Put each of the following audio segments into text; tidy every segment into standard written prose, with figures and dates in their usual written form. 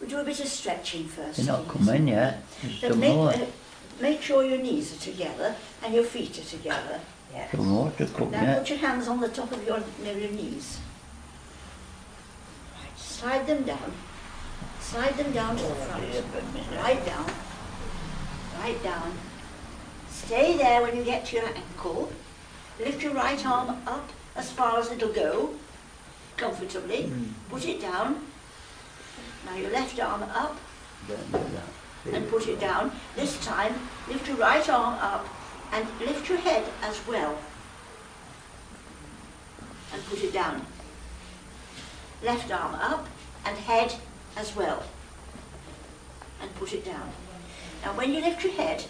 We'll do a bit of stretching first. You're not coming yet. So make sure your knees are together and your feet are together. Yes. Some more to come Now yet. put your hands on the top of your knees. Right, slide them down. Slide them down to the front. Right down. Right down. Stay there when you get to your ankle. Lift your right arm up as far as it'll go, comfortably. Put it down. Now your left arm up and put it down. This time, lift your right arm up and lift your head as well. And put it down. Left arm up and head as well. And put it down. Now when you lift your head,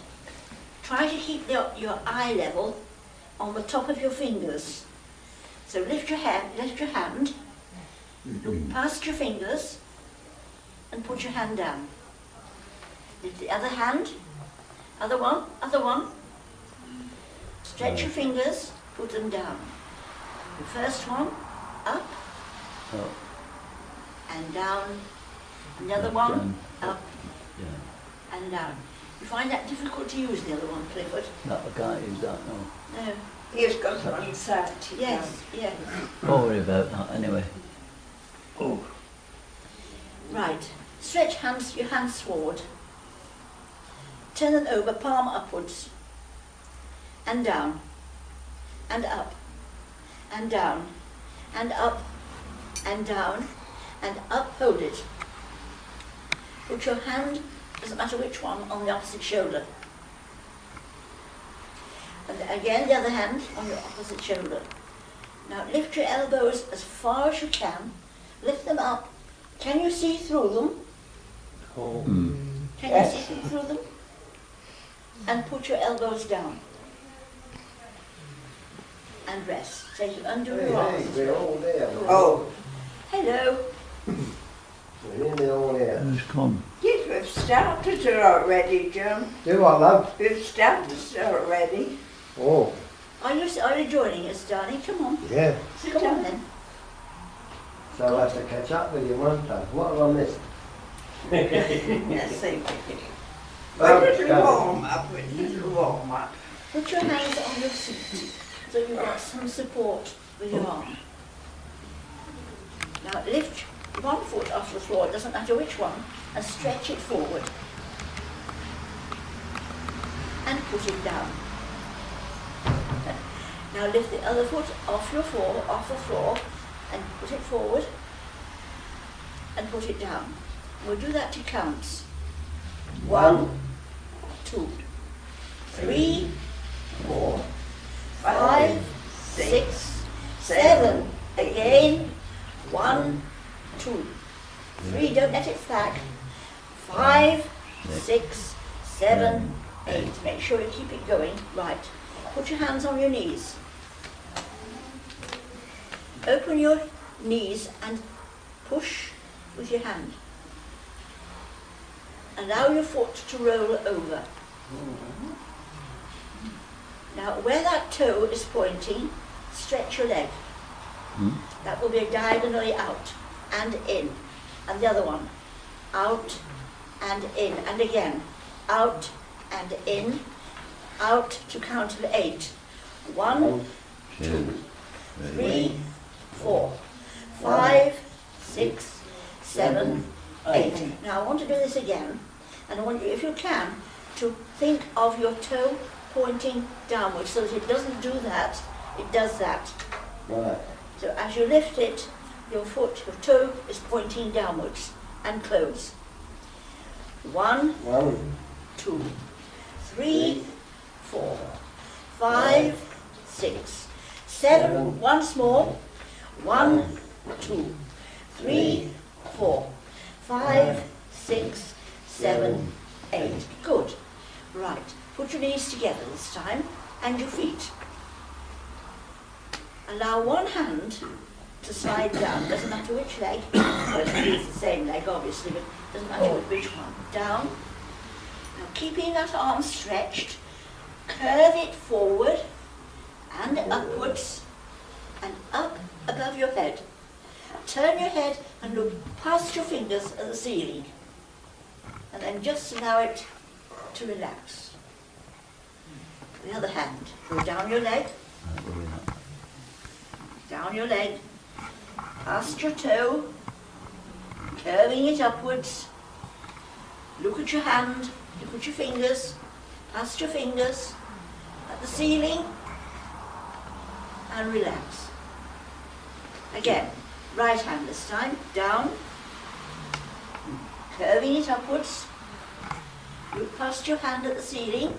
try to keep your eye level on the top of your fingers. So lift your hand, look past your fingers, and put your hand down. Lift the other hand, other one. Stretch your fingers, put them down. The first one, up, and down. Another one, up, and down. You find that difficult to use, the other one, Clifford? No, I can't use that, no. No. He's got one side. Yes, yes. Don't worry about that anyway. Oh. Right. Stretch your hands forward. Turn them over, palm upwards. And down. And up. And down. And up. And down. And up. Hold it. Put your hand, doesn't matter which one, on the opposite shoulder. And again the other hand on your opposite shoulder. Now lift your elbows as far as you can. Lift them up. Can you see through them? Can you see through them? And put your elbows down. And rest. Take you under your arms. We're all there. Oh. Hello. We're in there all there. Who's come? Yes, we've started it already, John. Do what, love? We've started it already. Oh, Are you joining us, darling? Come on. yeah. Come on then. So I'll have to catch up with you one time. What have I missed? Let's see. Oh, A little God. warm up, a little warm up. Put your hands on your seat so you've got some support with your arm. Now lift one foot off the floor, it doesn't matter which one, and stretch it forward. And put it down. Now lift the other foot off the floor, and put it forward, and put it down. We'll do that to counts. 1, 2, 3, 4, 5, 6, 7. Again. 1, 2, 3. Don't let it sag. 5, 6, 7, 8. Make sure you keep it going. Right. Put your hands on your knees. Open your knees and push with your hand. Allow your foot to roll over. Now where that toe is pointing, stretch your leg. That will be diagonally out and in. And the other one, out and in. And again, out and in, out to count to 8. 1, 2, 3, 4, 5, 6, 7, 8. Now I want to do this again, and I want you, if you can, to think of your toe pointing downwards so that it doesn't do that, it does that. Right. So as you lift it, your toe is pointing downwards, and close. 1, 2, 3, 4, 5, 6, 7. Once more. 1, 2, 3, 4, 5, 6, 7, 8. Good. Right. Put your knees together this time and your feet. Allow one hand to slide down. Doesn't matter which leg. Well, it's the same leg, obviously, but doesn't matter which one. Down. Now, keeping that arm stretched, curve it forward and upwards and up above your head. Turn your head and look past your fingers at the ceiling. then just allow it to relax. The other hand, go down your leg, down your leg, past your toe, curving it upwards. Look at your hand, look at your fingers, past your fingers, at the ceiling, and relax. Again, right hand this time, down, curving it upwards. Look past your hand at the ceiling,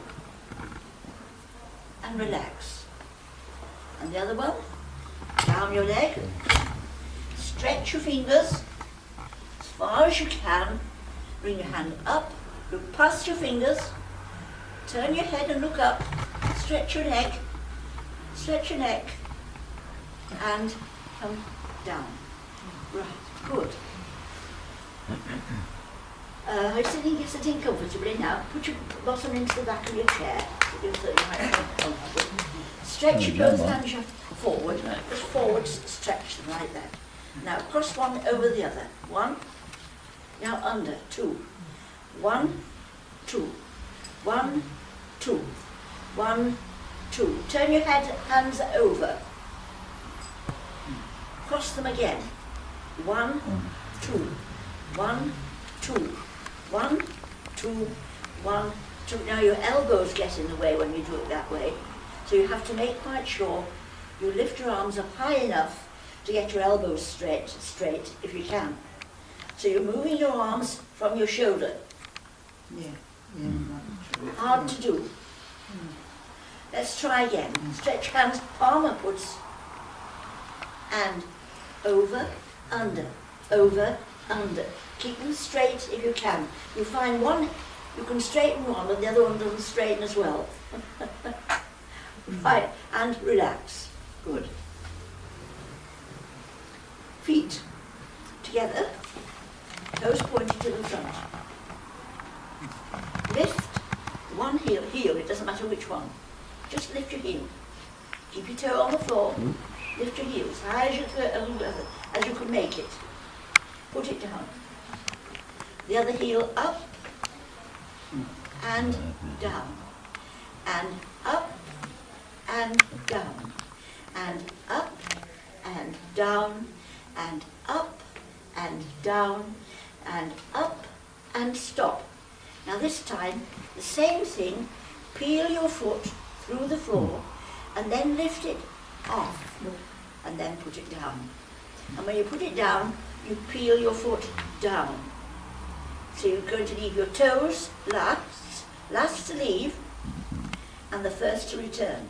and relax. And the other one, down your leg, stretch your fingers as far as you can, bring your hand up, look past your fingers, turn your head and look up, stretch your neck, and come down. Right, good. Sitting comfortably now. Put your bottom into the back of your chair. Stretch both hands forward. Just forward, stretch them like that. Now cross one over the other. One. Now under. Two. 1, 2. 1, 2. 1, 2. Turn your hands over. Cross them again. 1, 2. 1, 2. 1, 2. 1, 2. Now your elbows get in the way when you do it that way. So you have to make quite sure you lift your arms up high enough to get your elbows straight if you can. So you're moving your arms from your shoulder. Hard to do. Let's try again. Stretch hands palm upwards and over, under, over, under. Keep them straight if you can. You find one, you can straighten one and the other one doesn't straighten as well. Right, and relax. Good. Feet together, toes pointed to the front. Lift one heel, it doesn't matter which one. Just lift your heel. Keep your toe on the floor. Lift your heel as high as you can make it. Put it down. The other heel up and down. And up and down. And up and down. And up and down. And up and stop. Now this time, the same thing, peel your foot through the floor and then lift it off and then put it down. And when you put it down, you peel your foot down. So you're going to leave your toes last to leave and the first to return.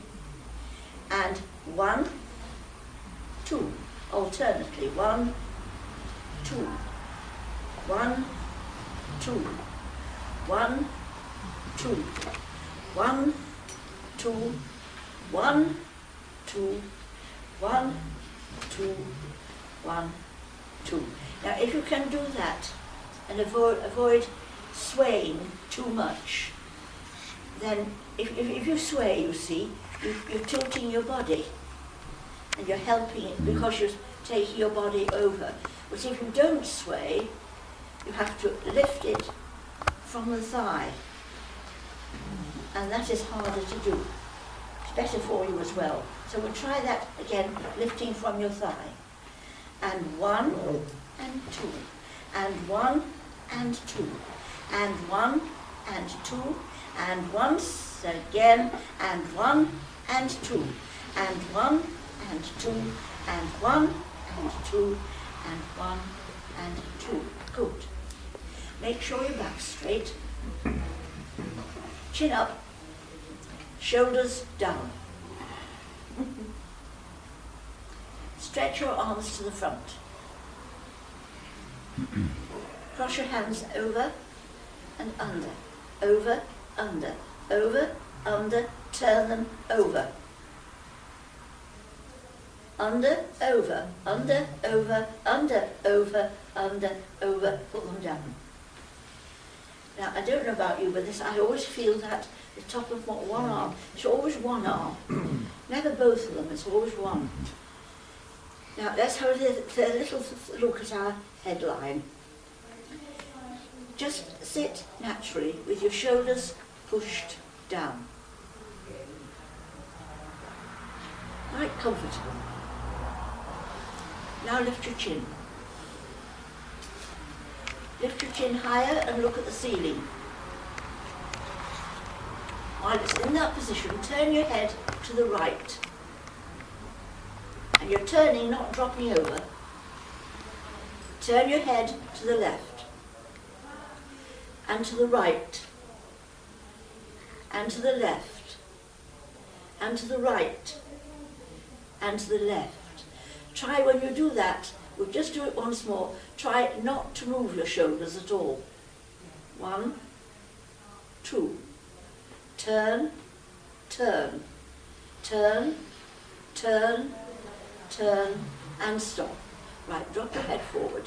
And 1, 2, alternately, 1, 2, 1, 2. 1, 2, 1, 2, 1, 2, 1, 2, 1, 2. Now if you can do that and avoid swaying too much, then if you sway, you see, you're tilting your body and you're helping it because you're taking your body over. But if you don't sway, you have to lift it from the thigh, and that is harder to do. It's better for you as well. So we'll try that again, lifting from your thigh. And 1 and 2, and 1 and 2, and 1 and 2, and once again, and 1 and 2, and 1 and 2, and 1 and 2, and 1 and 2. Good. Make sure your back's straight. Chin up, shoulders down. Stretch your arms to the front. Cross your hands over and under, over, under, over, under, turn them over. Under, over, under, over, under, over, under, over, put them down. Now, I don't know about you, but I always feel that the top of one arm, it's always one arm. Never both of them, it's always one. Now, let's have a little look at our headline. just sit naturally with your shoulders pushed down. Quite comfortable. Now lift your chin. Lift your chin higher and look at the ceiling. While it's in that position, turn your head to the right. And you're turning, not dropping over. Turn your head to the left. And to the right. And to the left. And to the right. And to the left. Try when you do that, we'll just do it once more, try not to move your shoulders at all. 1, 2. Turn, turn, turn, turn, turn, and stop. Right, drop your head forward.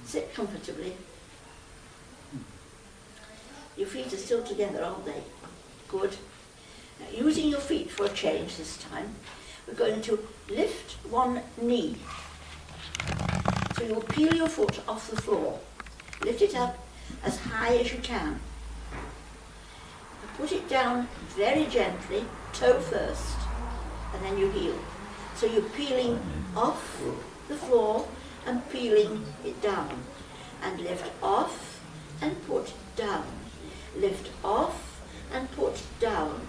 Sit comfortably. Your feet are still together, aren't they? Good. Now, using your feet for a change this time, we're going to lift one knee. So you'll peel your foot off the floor. Lift it up as high as you can. And put it down very gently, toe first, and then you heel. So you're peeling off the floor and peeling it down. And lift off and put down. Lift off and put down.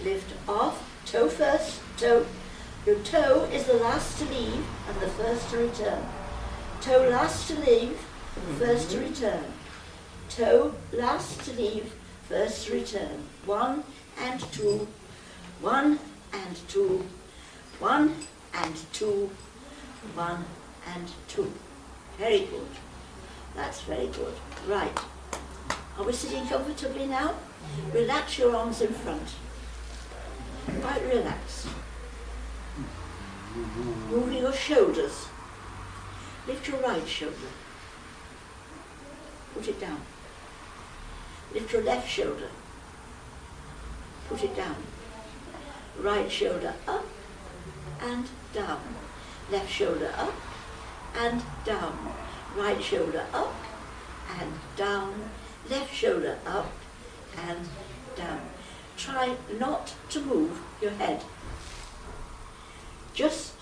Lift off, toe first, toe. Your toe is the last to leave and the first to return. Toe last to leave, first to return. Toe last to leave, first to return. 1 and 2, 1 and 2, 1 and 2, 1 and 2. Very good. That's very good. Right. Are we sitting comfortably now? Relax your arms in front. Quite relaxed. Moving your shoulders. Lift your right shoulder. Put it down. Lift your left shoulder. Put it down. Right shoulder up and down. Left shoulder up and down. Right shoulder up and down. Left shoulder up and down. Try not to move your head. Just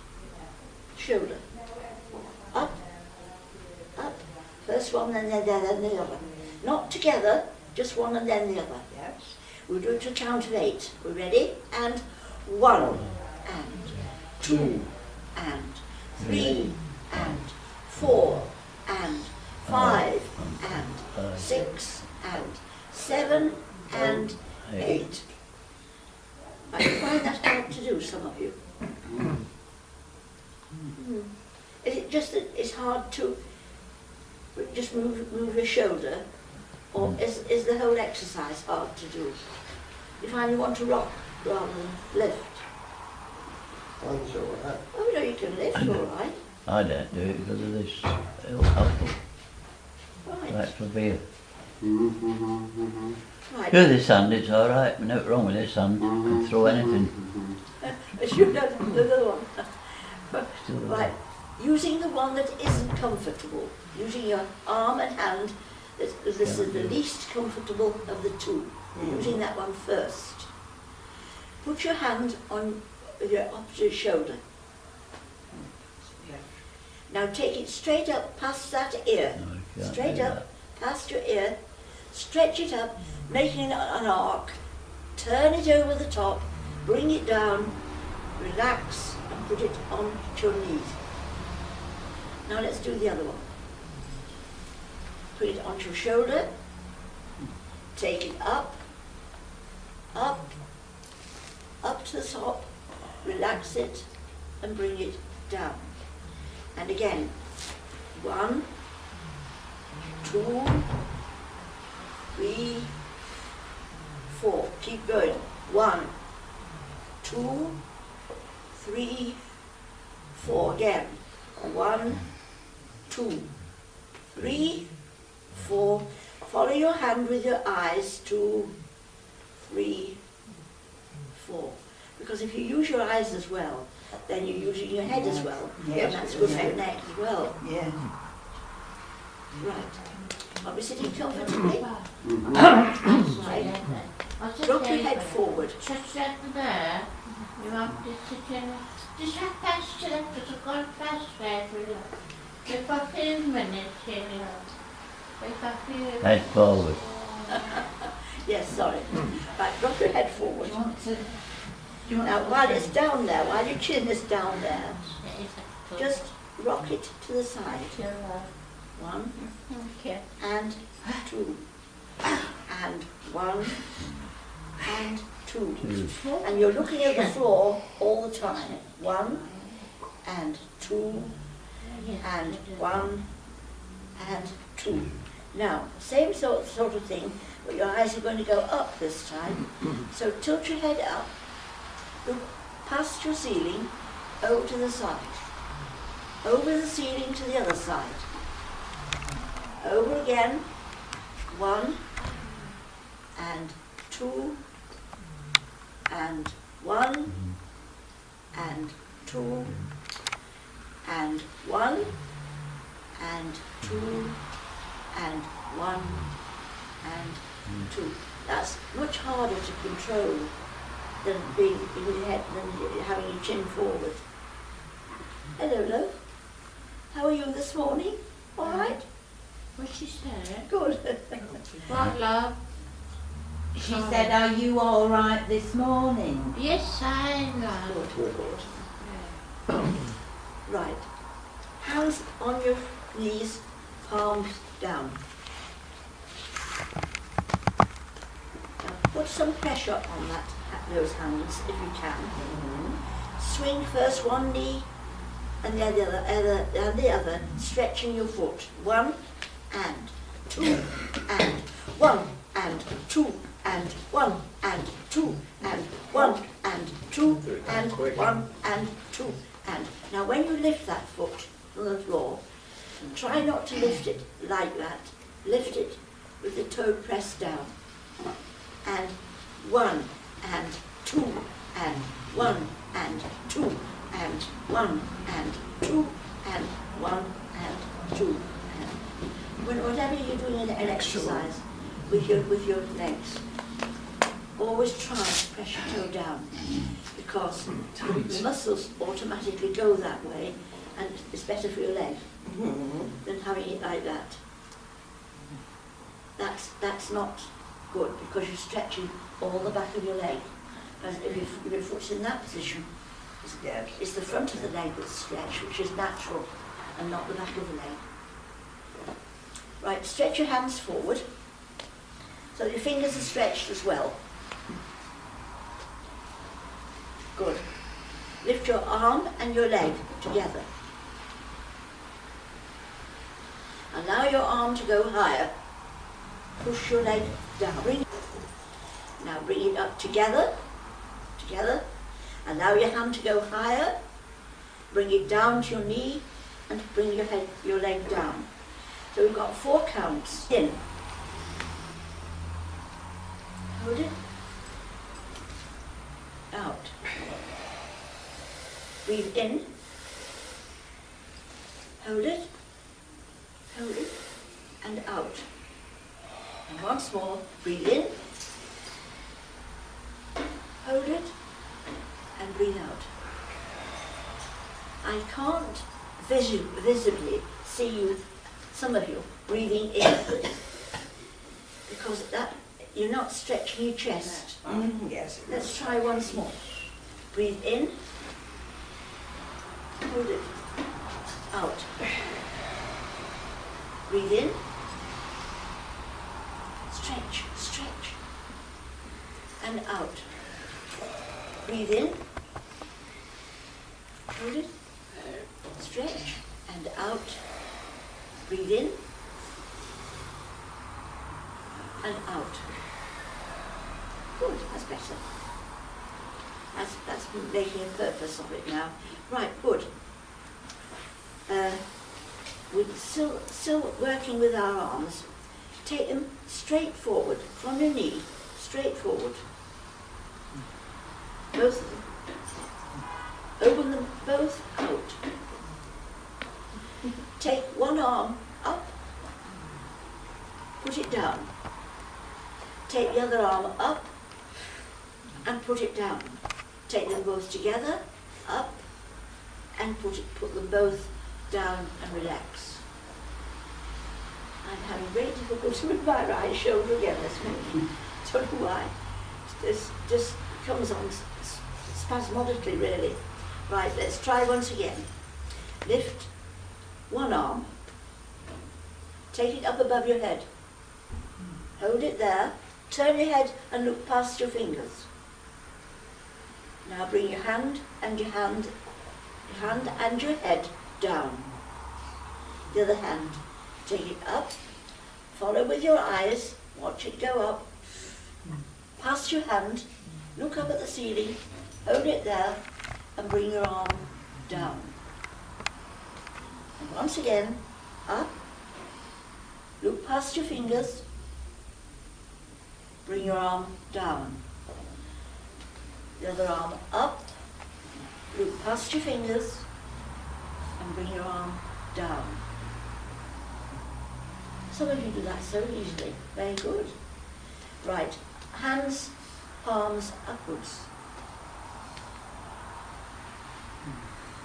shoulder. Up, up. First one and then the other. Not together, just one and then the other. Yes. We'll do it to count of 8. We're ready? And 1 and 2 and 3 and 4 and 5 and 6 and 7 and 8. I find that hard to do, some of you. Is it just that it's hard to just move your shoulder, or is the whole exercise hard to do? You find you want to rock rather than lift? I'm sure of that. Oh no, you can lift all right. I don't do it because of this ill health. Right. Right for beer. Right. Do this hand, it's alright. Nothing wrong with this hand. Can throw anything. Should have done the other one. Still Right. Using the one that isn't comfortable. Using your arm and hand. This is the least comfortable of the two. Using that one first. Put your hand on your opposite shoulder. Now take it straight up past that ear. No, you can't Straight do up past your ear. Stretch it up, making an arc. Turn it over the top. Bring it down. Relax and put it on your knees. Now let's do the other one. Put it onto your shoulder. Take it up, up, up to the top. Relax it and bring it down. And again, 1, 2, 3, 4. Keep going. 1, 2, 3, 4. Again. 1, 2, 3, 4. Follow your hand with your eyes. 2, 3, 4. Because if you use your eyes as well, then you're using your head as well. Yes. And that's good for your neck as well. Yes. Right. Are we sitting comfortably? Right. Drop your head forward. Just at there, you want to sit in. Just have fast to left, just go fast there for you. If I feel minutes, you know. If I feel. Head forward. Yes, sorry. Right, drop your head forward. Now, while it's down there, while your chin is down there, just rock it to the side. 1 Okay. and 2 and 1 and 2. And you're looking at the floor all the time. 1 and 2 and 1 and 2. Now, same sort of thing, but your eyes are going to go up this time. So tilt your head up, look past your ceiling, over to the side. Over the ceiling to the other side. Over again, 1 and 2 and 1 and 2 and 1 and 2 and 1 and 2. That's much harder to control than being in your head, than having your chin forward. Hello, love. How are you this morning? All right? What she said? Good. What, love? She said, are you all right this morning? Yes, I love. Good, good. Right. Hands on your knees, palms down. Now put some pressure on those hands if you can. Swing first one knee and the other, stretching your foot. 1 and 2 and 1 and 2 and 1 and 2 and 1 and 2 and 1 and 2 and. Now when you lift that foot from the floor, try not to lift it like that. Lift it with the toe pressed down. And 1 and 2 and 1 and 2 and 1 and 2 and 1 and 2 and whatever you're doing an exercise with your legs, always try to press your toe down, because the muscles automatically go that way, and it's better for your leg than having it like that. That's not good, because you're stretching all the back of your leg. And if your foot's in that position, it's the front of the leg that's stretched, which is natural, and not the back of the leg. Right, stretch your hands forward, so your fingers are stretched as well. Good. Lift your arm and your leg together. Allow your arm to go higher. Push your leg down. Now bring it up together. Together. Allow your hand to go higher. Bring it down to your knee and bring your leg down. So we've got 4 counts. In. Hold it. Out. Breathe in. Hold it. Hold it. And out. And once more. Breathe in. Hold it. And breathe out. I can't visibly see you, some of you, breathing in, because you're not stretching your chest. Yes. Let's try once more. Breathe in. Hold it. Out. Breathe in. Stretch, stretch. And out. Breathe in. Hold it. Stretch. And out. Breathe in. And out. Good, that's better. That's making a purpose of it now. Right, good. We're still working with our arms. Take them straight forward, from your knee, straight forward. Both of them. Open them both out. Take one arm up put it down. Take the other arm up and put it down. Take them both together, up, and put them both down and relax. I'm having great difficulty with my right shoulder again this morning. Don't know why. This just comes on spasmodically, really. Right, let's try once again. Lift one arm, take it up above your head. Hold it there, turn your head and look past your fingers. Now bring your hand and your hand and your head down. The other hand, take it up, follow with your eyes, watch it go up, pass your hand, look up at the ceiling, hold it there and bring your arm down. And once again, up, look past your fingers, bring your arm down. The other arm up, look past your fingers and bring your arm down. Some of you do that so easily. Very good. Right, hands, palms upwards.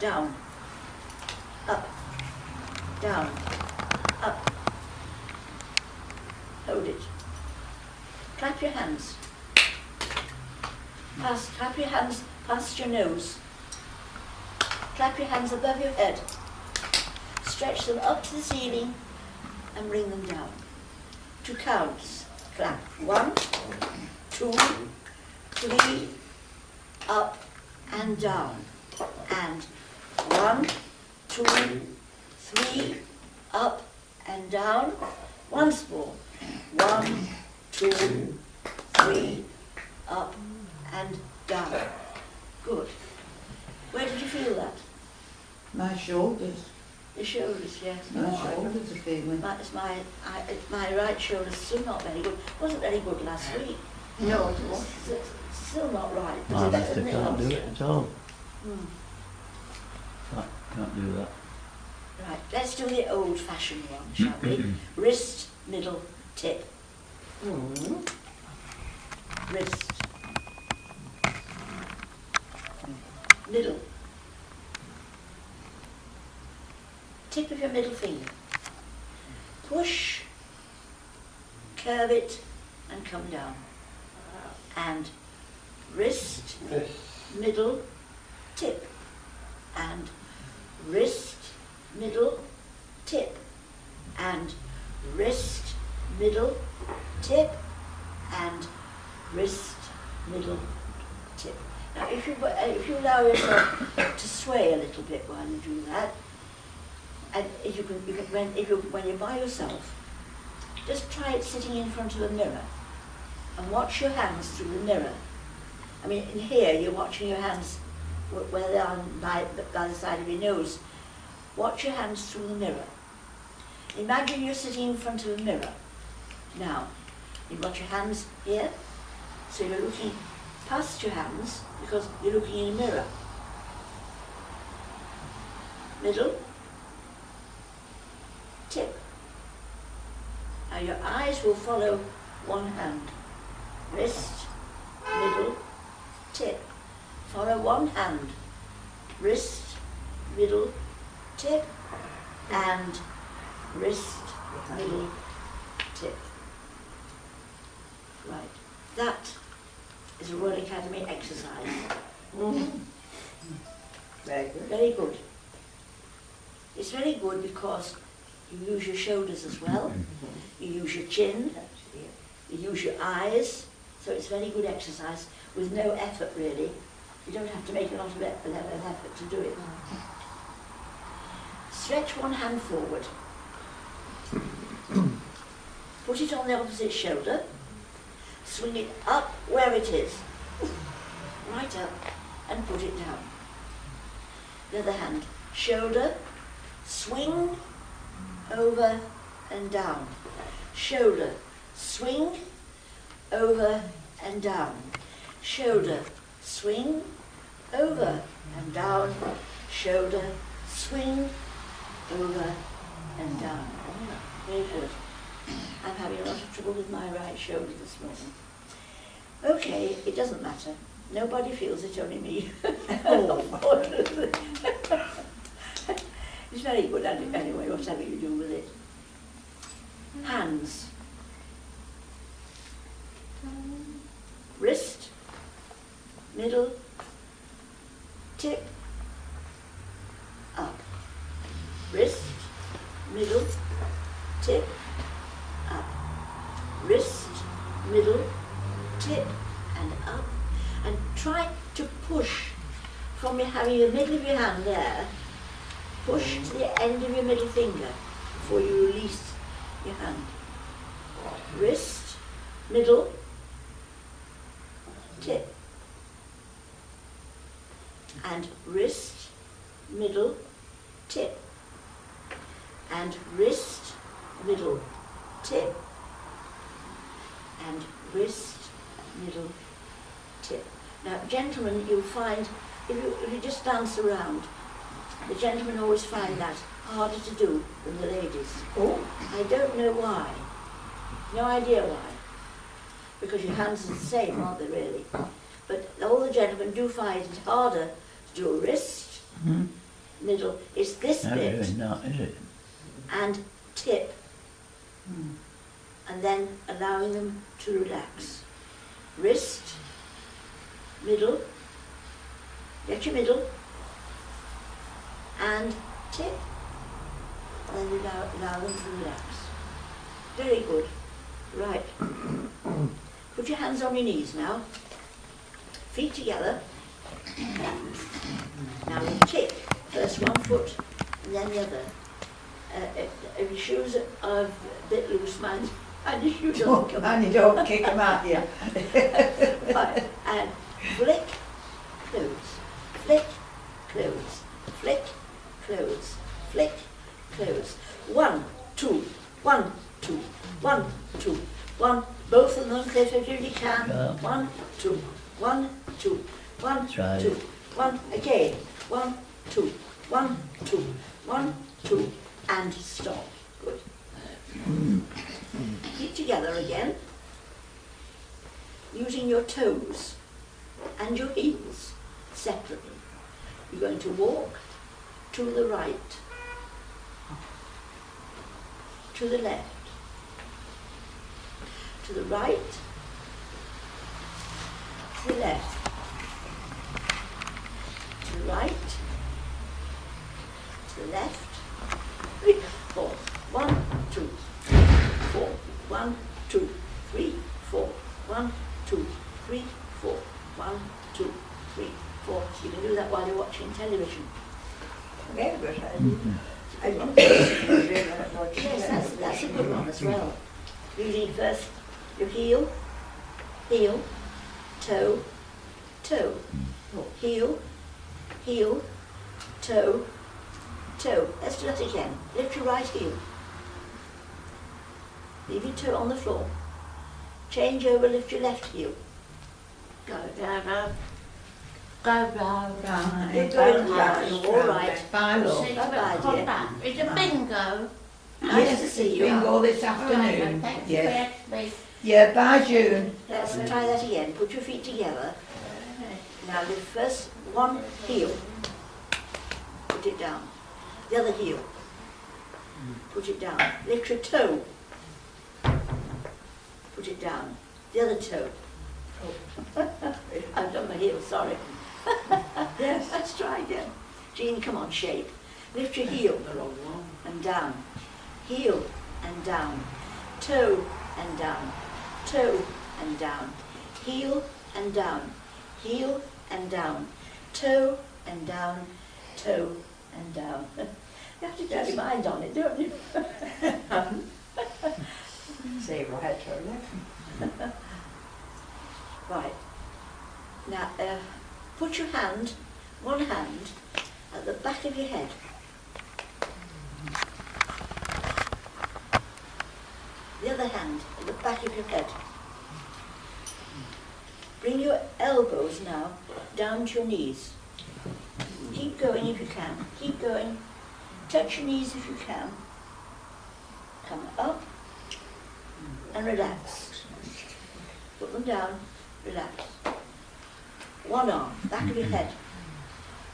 Down, up, down, up. Hold it. Clap your hands. Clap your hands past your nose. Clap your hands above your head. Stretch them up to the ceiling and bring them down. 2 counts. Clap. 1, 2, 3, up and down. And 1, 2, 3, up and down. Once more. 1, 2, 3, up and down. Good. Where did you feel that? My shoulders. The shoulders, yes. My shoulders are feeling. My right shoulder's still not very good. Wasn't very good last week. No, it wasn't. It's still not right. I It's still can't do it at all. Can't do that. Right, let's do the old-fashioned one, shall we? Wrist, middle, tip. Wrist. Middle. Tip of your middle finger. Push, curve it, and come down. And wrist, middle, tip. And wrist, middle, tip. And wrist, middle, tip. And wrist, middle, tip. Now, if you allow yourself to sway a little bit while you do that, and if you can, when you're by yourself, just try it sitting in front of a mirror, and watch your hands through the mirror. I mean, in here you're watching your hands where they are by the side of your nose. Watch your hands through the mirror. Imagine you're sitting in front of a mirror. Now, you've got your hands here, so you're looking past your hands because you're looking in a mirror. Middle, tip. Now your eyes will follow one hand. Wrist, middle, tip. Follow one hand. Wrist, middle, tip. And wrist, middle, tip. Right. That is a Royal Academy exercise. Very good. Very good. It's very good because you use your shoulders as well, you use your chin, you use your eyes, so it's very good exercise with no effort really. You don't have to make a lot of effort to do it. Stretch one hand forward. Put it on the opposite shoulder. Swing it up where it is. Right up and put it down. The other hand. Shoulder, swing, over and down. Shoulder, swing, over and down. Shoulder, swing, over and down. Shoulder, swing, over and down. Very good. I'm having a lot of trouble with my right shoulder this morning. Okay, it doesn't matter. Nobody feels it, only me. Unfortunately. It's very good at it anyway, whatever you do with it. Hands. Wrist. Middle. Tip. Up. Wrist. Middle. Tip. Up. Wrist. Middle. Tip. And up. And try to push from having the middle of your hand there, push to the end of your middle finger before you release your hand. Wrist, middle, tip. And wrist, middle, tip. And wrist, middle, tip. And wrist, middle, tip. Now, gentlemen, you'll find, if you just dance around, the gentlemen always find that harder to do than the ladies. Oh, I don't know why. No idea why. Because your hands are the same, aren't they, really? But all the gentlemen do find it harder to do a wrist, middle, it's this Not bit, really not, is it? and tip. And then allowing them to relax. Wrist, middle, get your middle, and tip, and then allow them to relax. Very good. Right. Put your hands on your knees now. Feet together. Now you kick. First one foot, and then the other. If your shoes are a bit loose, mind your shoes don't come and you don't kick them out, yeah. Right, and flick, close, flick, close, flick, close, flick, close. 1, 2, 1, 2, 1, 2, 1. Both of them, Cliff, if you can. Yeah. 1, 2, 1, 2, 1, Try 2, it. 1. Again. 1, 2, 1, 2, 1, 2, and stop. Good. Keep together again, using your toes and your heels separately. You're going to walk to the right, to the left, to the right, to the left, to the right, to the left, 3, 4, 1, 2, 4, 1, 2, 3, 4, 1, 2, 3, 4, 1, 2, 3, 4. You can do that while you're watching television. Yeah, but I don't think Yes, that's a good one as well. You lead first your heel, heel, toe, toe, heel, heel, toe, toe. Let's do that again. Lift your right heel. Leave your toe on the floor. Change over, lift your left heel. Go down, go down. You're going high, all right. Final. See, Bye-bye, come dear. back. It's a bingo. Nice to see you. Bingo this All right, afternoon. thanks Yeah. for me. Yeah, bye June. Let's try that again. Put your feet together. Now lift first one heel. Put it down. The other heel. Put it down. Lift your toe. Put it down. The other toe. I've done my heel, sorry. Yes. Let's try again. Jean, come on, shape. Lift your heel and down. Heel and down. Toe and down. Toe and down. Heel and down. Heel and down. Toe and down. Toe and down. You have to get your mind on it, don't you? Say right or left. Right. Now, put your hand, one hand, at the back of your head. The other hand at the back of your head. Bring your elbows now down to your knees. Keep going if you can. Keep going. Touch your knees if you can. Come up and relax. Put them down, relax. One arm, back of your head.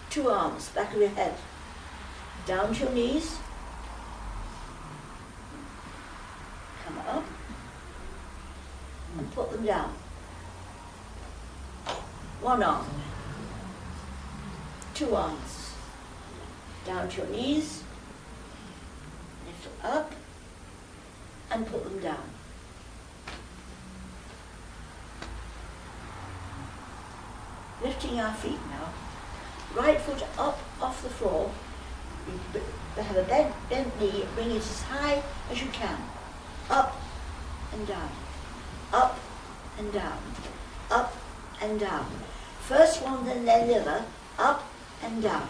Two arms, back of your head. Down to your knees. Come up. And put them down. One arm. Two arms. Down to your knees. Lift them up. And put them down. Lifting our feet now. Right foot up off the floor. You have a bent knee. Bring it as high as you can. Up and down. Up and down. Up and down. First one, then the other. Up and down.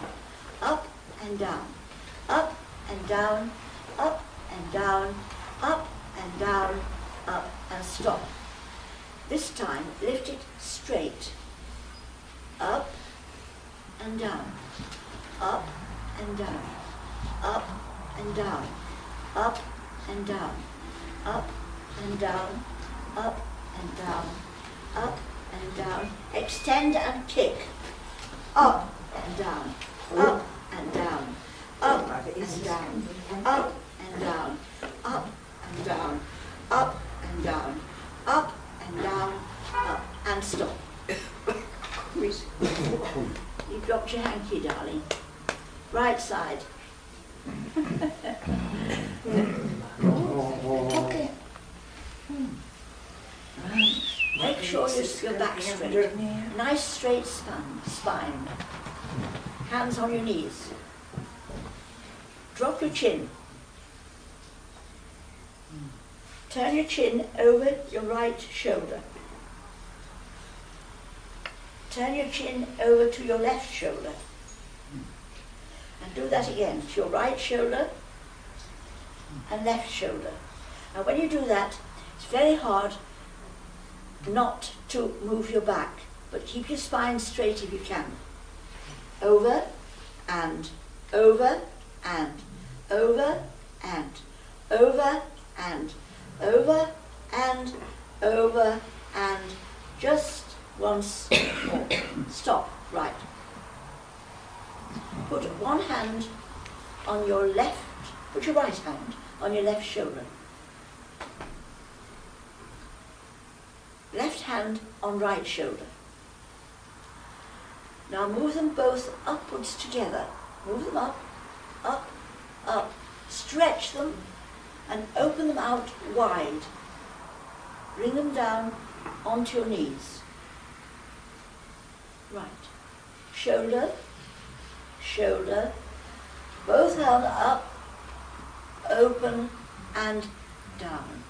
Up and down. Up and down. Up and down. Up and down. Up and stop. This time, lift it straight. Up and down, up and down, up and down, up and down, up and down, up and down, up and down. Extend and kick. Up and down, up and down, up and down, up and down, up and down, up and down, up and down, up and stop. You dropped your hanky, darling. Right side. Okay. Make sure your back straight. Nice straight spine. Hands on your knees. Drop your chin. Turn your chin over your right shoulder. Turn your chin over to your left shoulder. And do that again to your right shoulder and left shoulder. And when you do that, it's very hard not to move your back, but keep your spine straight if you can. Over and over and over and over and over and over and just once more. Stop. Right. Put one hand on your left, put your right hand on your left shoulder. Left hand on right shoulder. Now move them both upwards together. Move them up, up, up. Stretch them and open them out wide. Bring them down onto your knees. Right. Shoulder, shoulder. Both held up, open and down.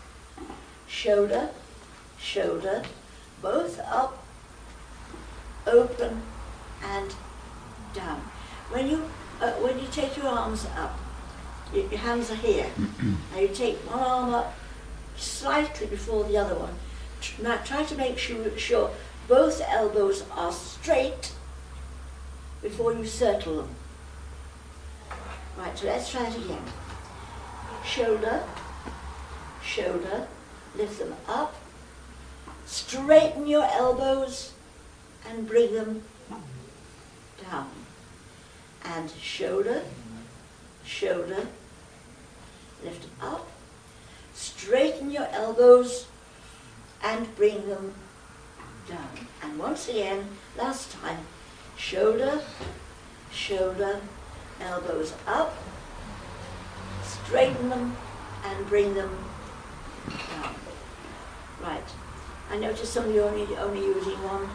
Shoulder, shoulder. Both up, open and down. When you take your arms up, your hands are here. Now you take one arm up slightly before the other one. Now try to make sure both elbows are straight before you circle them. Right, so let's try it again. Shoulder, shoulder, lift them up, straighten your elbows and bring them down. And shoulder, shoulder, lift up, straighten your elbows and bring them down. And once again, last time, shoulder, shoulder, elbows up, straighten them and bring them down. Right. I noticed some of you only using one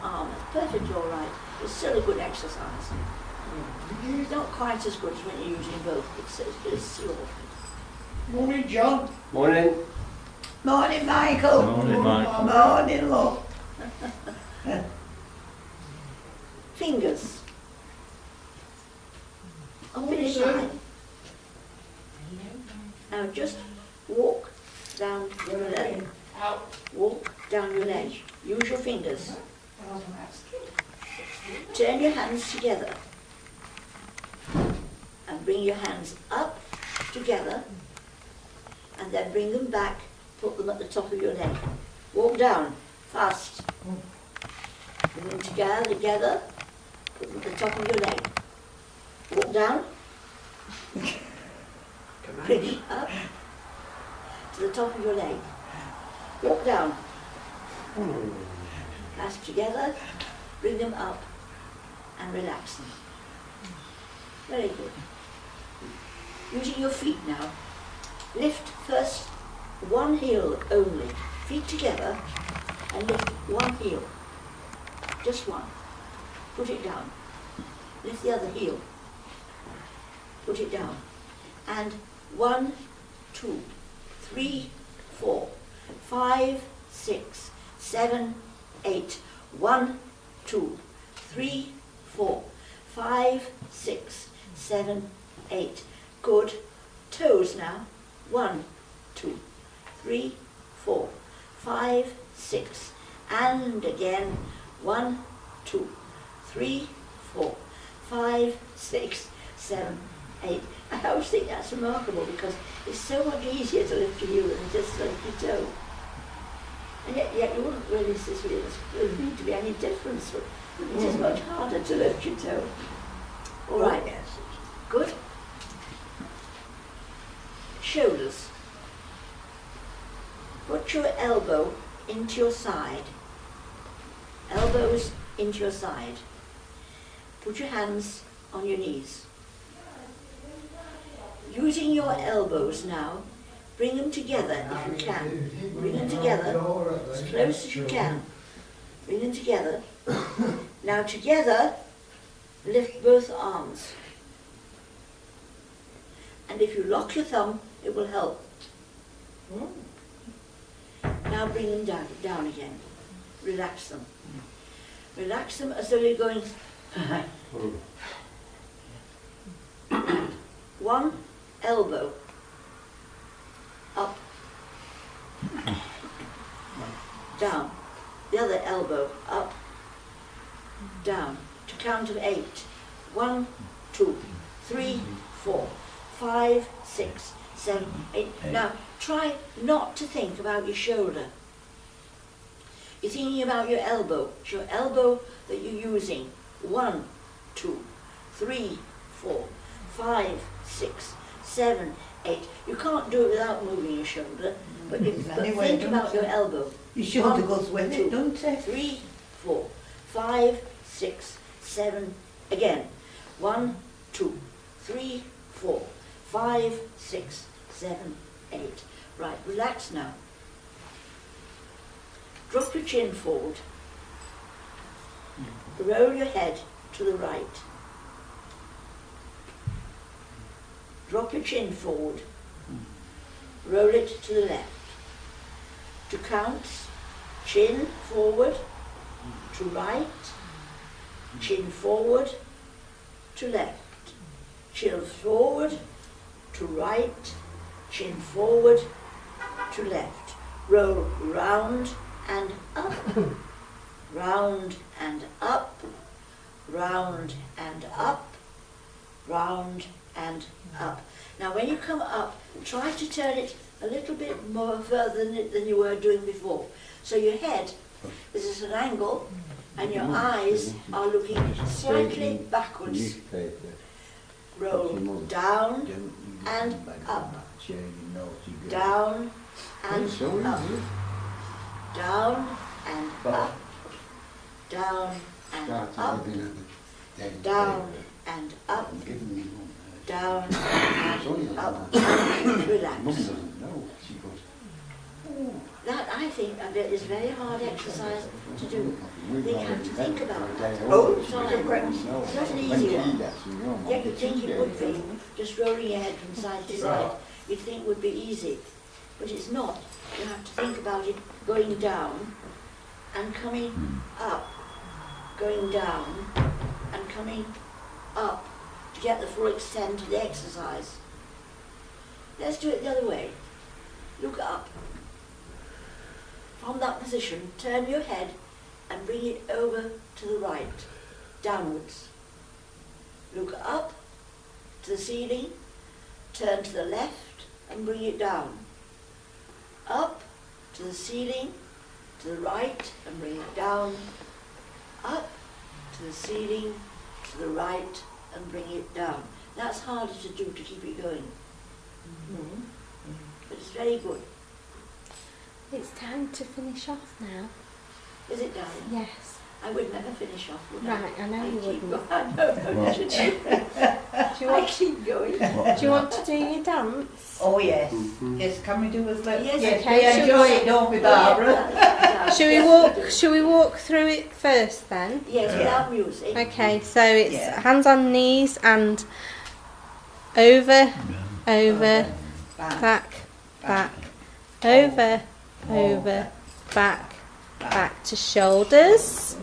arm. That's perfectly all right. It's still a good exercise. It's not quite as good as when you're using both. It's still all good. Morning, John. Morning. Morning, Michael. Morning, Michael. Morning, love. Fingers. Up in his eye. Now just walk down your leg. Walk down your leg. Use your fingers. Turn your hands together. And bring your hands up together. and then bring them back, put them at the top of your leg. Walk down, fast. Bring them together, put them at the top of your leg. Walk down, bring them up to the top of your leg. Walk down, clasp together, bring them up and relax them. Very good. Using your feet now, lift first one heel only, feet together, and lift one heel, just one. Put it down. Lift the other heel, put it down. And 1, 2, 3, 4, 5, 6, 7, 8. 1, 2, 3, 4, 5, 6, 7, 8. Good. Toes now. 1, 2, 3, 4, 5, 6. And again. 1, 2, 3, 4, 5, 6, 7, 8. I always think that's remarkable because it's so much easier to lift your heel than just lift your toe. And yet you wouldn't really say there need to be any difference, but it is much harder to lift your toe. All right, yes. Good. Shoulders. Put your elbow into your side. Elbows into your side. Put your hands on your knees. Using your elbows now, bring them together if you can. Bring them together as close as you can. Bring them together. Now together, lift both arms. And if you lock your thumb, it will help. Now bring them down again. Relax them. Relax them as though you're going. One elbow up, down. The other elbow up, down. To count of 8. 1, 2, 3, 4, 5, 6, 7, 8. Now try not to think about your shoulder. You're thinking about your elbow. It's your elbow that you're using. 1, 2, 3, 4, 5, 6, 7, 8. You can't do it without moving your shoulder, but think about your elbow. Your shoulder 1, goes with 2, it, don't it? 3, 4, 5, 6, 7. Again. 1, 2, 3, 4, 5, 6, 7, 8. Right, relax now. Drop your chin forward. Roll your head to the right. Drop your chin forward. Roll it to the left. To counts, chin forward, to right, chin forward, to left. Chin forward, to right, chin forward, to left. Roll round and up, round and up, round and up, round and up. Now when you come up, try to turn it a little bit more further than you were doing before. So your head is at an angle and your eyes are looking slightly backwards. Roll down and up, down and up, down and up, down and up, down and up, down and up. Relax. That, I think, is a very hard exercise to do. You have to think about that. It's not an easy one. Yet you'd think it would be. Just rolling your head from side to side, you'd think would be easy. But it's not. You have to think about it going down and coming up. Going down and coming up to get the full extent of the exercise. Let's do it the other way. Look up. From that position, turn your head and bring it over to the right, downwards. Look up to the ceiling, turn to the left and bring it down. up to the ceiling, to the right, and bring it down. Up to the ceiling, to the right, and bring it down. That's harder to do to keep it going. But it's very good. It's time to finish off now. Is it, darling? Yes. I would never finish off, would I? Right, I know you keep wouldn't. going. I know, What? Do you I want, keep going. do you want to do your dance? Oh yes. Yes, can we do as little? Yes, Yes, okay, we should enjoy we- it, don't we, Barbara? Shall we walk through it first then? Yes, without music. Okay, so it's Yeah. hands on knees and over, over, Back, back, over, back to shoulders,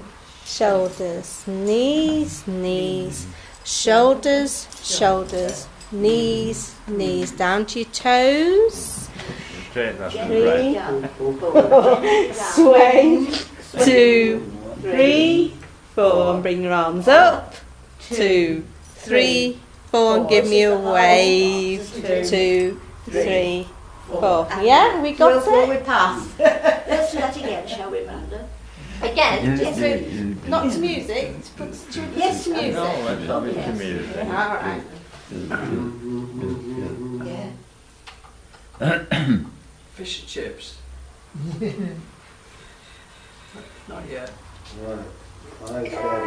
shoulders, knees, knees, shoulders, shoulders, knees, knees, down to your toes. Straight left and Three. right. Down, forward, down. Sway, 2, 3, 4, and bring your arms up. 2, 3, 4, and give me a wave. 2, 3, 4. Yeah, we got Will it. we pass? Let's do that again, shall we, Amanda? Again, You- just you- to, you- not to music, to put to Yes, music. music. No, let's have it to music. Alright. Yeah. Fish and chips. Not yet. Right. Fine, fine.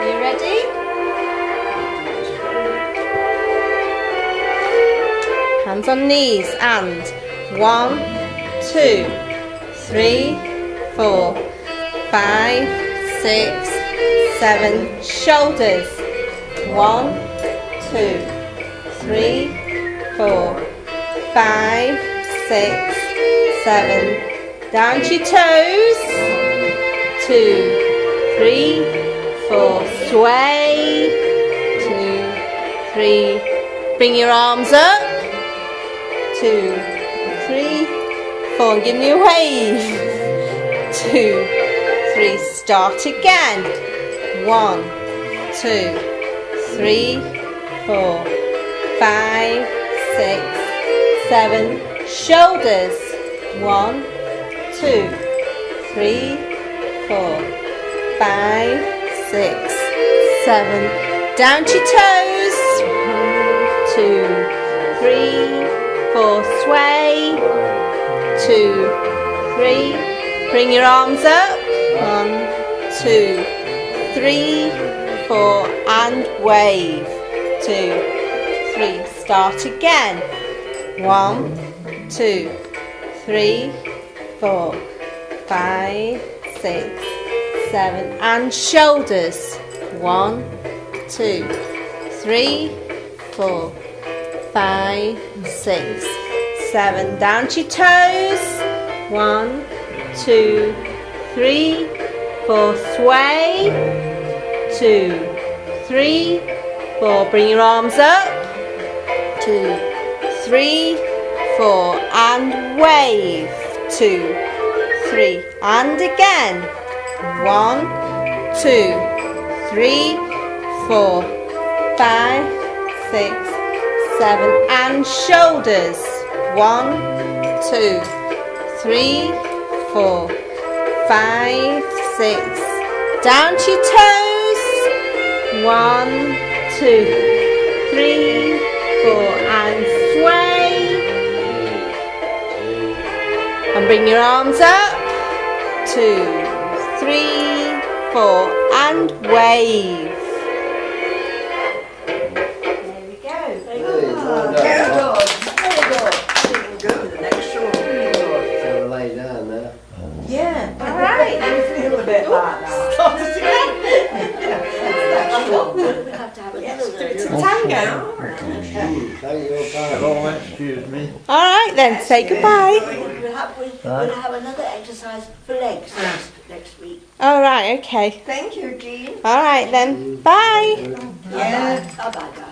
You ready? Hands on knees and 1, 2, 3, 4, 5, 6, 7. Shoulders. 1, 2, 3, 4, 5, 6, 7. Down to your toes. 2, 3, 4. Sway. 2, 3. Bring your arms up. 2, 3, 4. And give me a wave. 2, 3. Start again. 1, 2, 3, 4, 5, 6, 7. Shoulders. 1, 2, 3, 4, 5, 6, 7. Down to your toes. 2, 3, 4. Sway. 2, 3. Bring your arms up. 1, 2, 3, 4. And wave. 2, 3. Start again. 1, 2, 3, 4, 5, 6, 7. And shoulders. 1, 2, 3, 4, 5, 6, 7. Down to your toes. 1, 2, 3, 4. Sway. 2, 3, 4. Bring your arms up. 2, 3, 4. And wave. 2, 3. And again. 1, 2, 3, 4, 5, 6, 7. And shoulders. 1, 2, 3, 4, 5, 6. Down to your toes. 1, 2, 3, 4. And sway. And bring your arms up. 2, 3, 4. And wave. There we go. Very Hey, good. well Very done. good. Very good. Looking good. The next show. Very good. So lay down there. Yeah. All right. I feel a bit like that. We'll have to have another version. Tango. Thank you, Oh, Barbara. excuse me. All right then. Say goodbye. We'll have another exercise for legs next week. All right. Okay. Thank you, Jean. All right then. Bye. Yeah. Bye bye, guys.